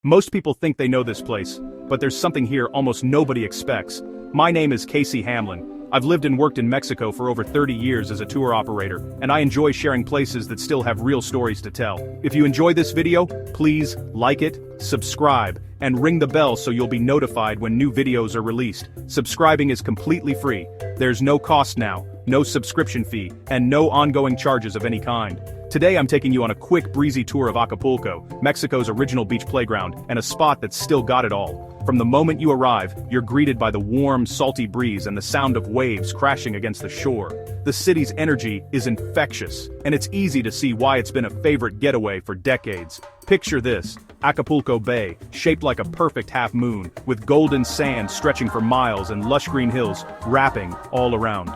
Most people think they know this place, but there's something here almost nobody expects. My name is Casey Hamlin. I've lived and worked in Mexico for over 30 years as a tour operator, and I enjoy sharing places that still have real stories to tell. If you enjoy this video, please like it, subscribe, and ring the bell so you'll be notified when new videos are released. Subscribing is completely free. There's no cost now, no subscription fee, and no ongoing charges of any kind. Today I'm taking you on a quick breezy tour of Acapulco, Mexico's original beach playground, and a spot that's still got it all. From the moment you arrive, you're greeted by the warm, salty breeze and the sound of waves crashing against the shore. The city's energy is infectious, and it's easy to see why it's been a favorite getaway for decades. Picture this: Acapulco Bay, shaped like a perfect half moon, with golden sand stretching for miles and lush green hills wrapping all around.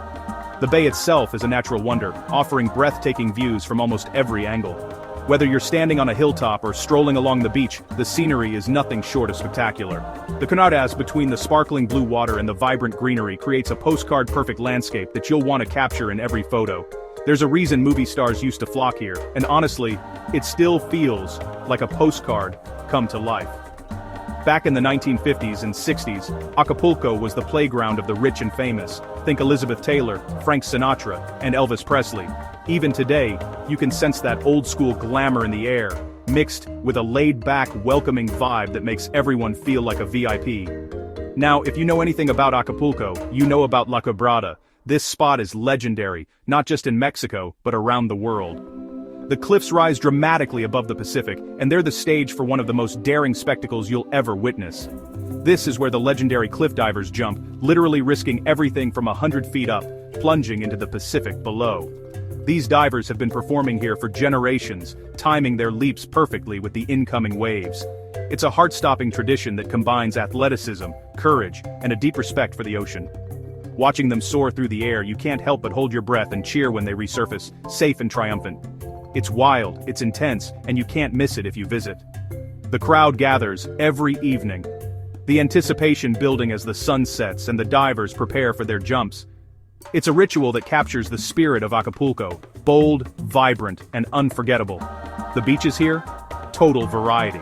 The bay itself is a natural wonder, offering breathtaking views from almost every angle. Whether you're standing on a hilltop or strolling along the beach, the scenery is nothing short of spectacular. The contrast between the sparkling blue water and the vibrant greenery creates a postcard-perfect landscape that you'll want to capture in every photo. There's a reason movie stars used to flock here, and honestly, it still feels like a postcard come to life. Back in the 1950s and 60s, Acapulco was the playground of the rich and famous. Think Elizabeth Taylor, Frank Sinatra, and Elvis Presley. Even today, you can sense that old-school glamour in the air, mixed with a laid-back, welcoming vibe that makes everyone feel like a VIP. Now, if you know anything about Acapulco, you know about La Quebrada. This spot is legendary, not just in Mexico, but around the world. The cliffs rise dramatically above the Pacific, and they're the stage for one of the most daring spectacles you'll ever witness. This is where the legendary cliff divers jump, literally risking everything from 100 feet up, plunging into the Pacific below. These divers have been performing here for generations, timing their leaps perfectly with the incoming waves. It's a heart-stopping tradition that combines athleticism, courage, and a deep respect for the ocean. Watching them soar through the air, you can't help but hold your breath and cheer when they resurface, safe and triumphant. It's wild, it's intense, and you can't miss it if you visit. The crowd gathers every evening, the anticipation building as the sun sets and the divers prepare for their jumps. It's a ritual that captures the spirit of Acapulco, bold, vibrant, and unforgettable. The beaches here? Total variety.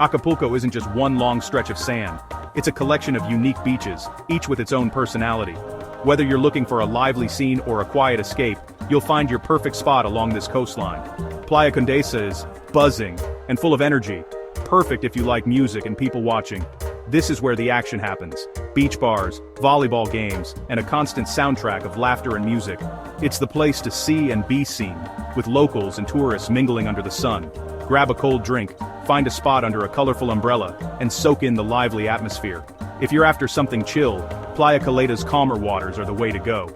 Acapulco isn't just one long stretch of sand. It's a collection of unique beaches, each with its own personality. Whether you're looking for a lively scene or a quiet escape, you'll find your perfect spot along this coastline. Playa Condesa is buzzing and full of energy, perfect if you like music and people watching. This is where the action happens. Beach bars, volleyball games, and a constant soundtrack of laughter and music. It's the place to see and be seen, with locals and tourists mingling under the sun. Grab a cold drink, find a spot under a colorful umbrella, and soak in the lively atmosphere. If you're after something chill, Playa Caleda's calmer waters are the way to go.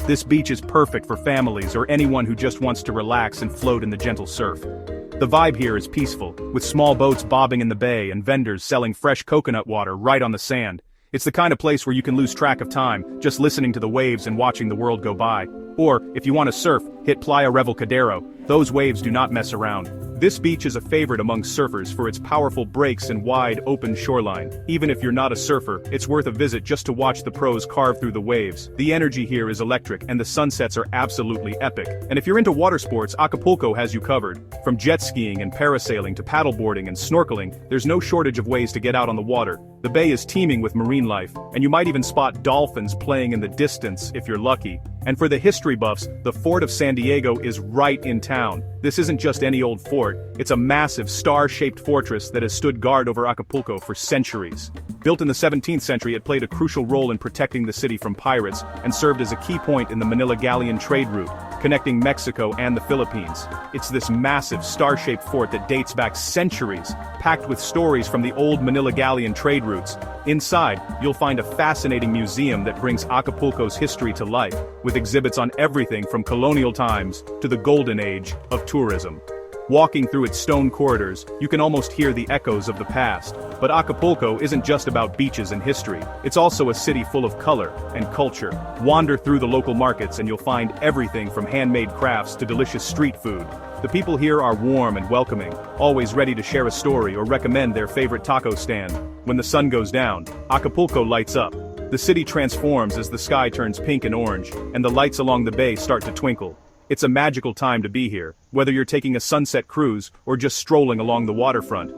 This beach is perfect for families or anyone who just wants to relax and float in the gentle surf. The vibe here is peaceful, with small boats bobbing in the bay and vendors selling fresh coconut water right on the sand. It's the kind of place where you can lose track of time, just listening to the waves and watching the world go by. Or, if you want to surf, hit Playa Revolcadero. Those waves do not mess around. This beach is a favorite among surfers for its powerful breaks and wide, open shoreline. Even if you're not a surfer, it's worth a visit just to watch the pros carve through the waves. The energy here is electric, and the sunsets are absolutely epic. And if you're into water sports, Acapulco has you covered. From jet skiing and parasailing to paddleboarding and snorkeling, there's no shortage of ways to get out on the water. The bay is teeming with marine life, and you might even spot dolphins playing in the distance if you're lucky. And for the history buffs, the Fort of San Diego is right in town. This isn't just any old fort, it's a massive star-shaped fortress that has stood guard over Acapulco for centuries. Built in the 17th century, it played a crucial role in protecting the city from pirates, and served as a key point in the Manila Galleon trade route, connecting Mexico and the Philippines. It's this massive star-shaped fort that dates back centuries, packed with stories from the old Manila Galleon trade routes. Inside, you'll find a fascinating museum that brings Acapulco's history to life, with exhibits on everything from colonial times to the golden age of tourism. Walking through its stone corridors, you can almost hear the echoes of the past. But Acapulco isn't just about beaches and history. It's also a city full of color and culture. Wander through the local markets and you'll find everything from handmade crafts to delicious street food. The people here are warm and welcoming, always ready to share a story or recommend their favorite taco stand. When the sun goes down, Acapulco lights up. The city transforms as the sky turns pink and orange, and the lights along the bay start to twinkle. It's a magical time to be here, whether you're taking a sunset cruise or just strolling along the waterfront.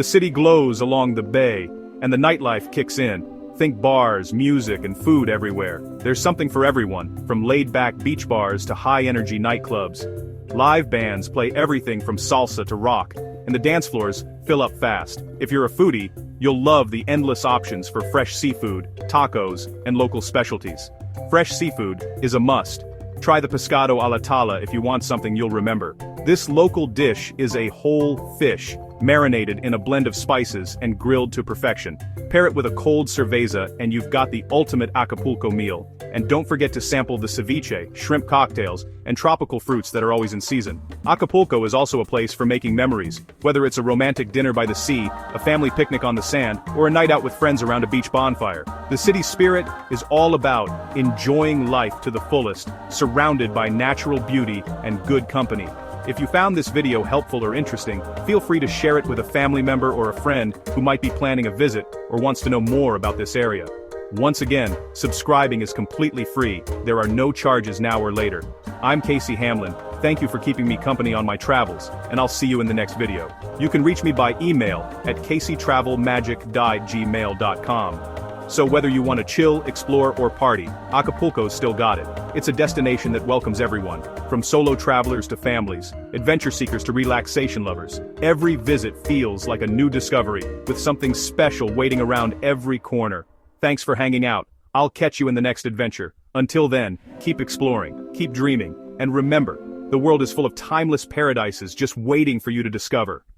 The city glows along the bay, and the nightlife kicks in. Think bars, music, and food everywhere. There's something for everyone, from laid-back beach bars to high-energy nightclubs. Live bands play everything from salsa to rock, and the dance floors fill up fast. If you're a foodie, you'll love the endless options for fresh seafood, tacos, and local specialties. Fresh seafood is a must. Try the pescado a la tala if you want something you'll remember. This local dish is a whole fish, marinated in a blend of spices and grilled to perfection. Pair it with a cold cerveza and you've got the ultimate Acapulco meal. And don't forget to sample the ceviche, shrimp cocktails, and tropical fruits that are always in season. Acapulco is also a place for making memories, whether it's a romantic dinner by the sea, a family picnic on the sand, or a night out with friends around a beach bonfire. The city's spirit is all about enjoying life to the fullest, surrounded by natural beauty and good company. If you found this video helpful or interesting, feel free to share it with a family member or a friend who might be planning a visit or wants to know more about this area. Once again, subscribing is completely free. There are no charges now or later. I'm Casey Hamlin. Thank you for keeping me company on my travels, and I'll see you in the next video. You can reach me by email at caseytravelmagic@gmail.com. So whether you want to chill, explore, or party, Acapulco's still got it. It's a destination that welcomes everyone, from solo travelers to families, adventure seekers to relaxation lovers. Every visit feels like a new discovery, with something special waiting around every corner. Thanks for hanging out. I'll catch you in the next adventure. Until then, keep exploring, keep dreaming, and remember, the world is full of timeless paradises just waiting for you to discover.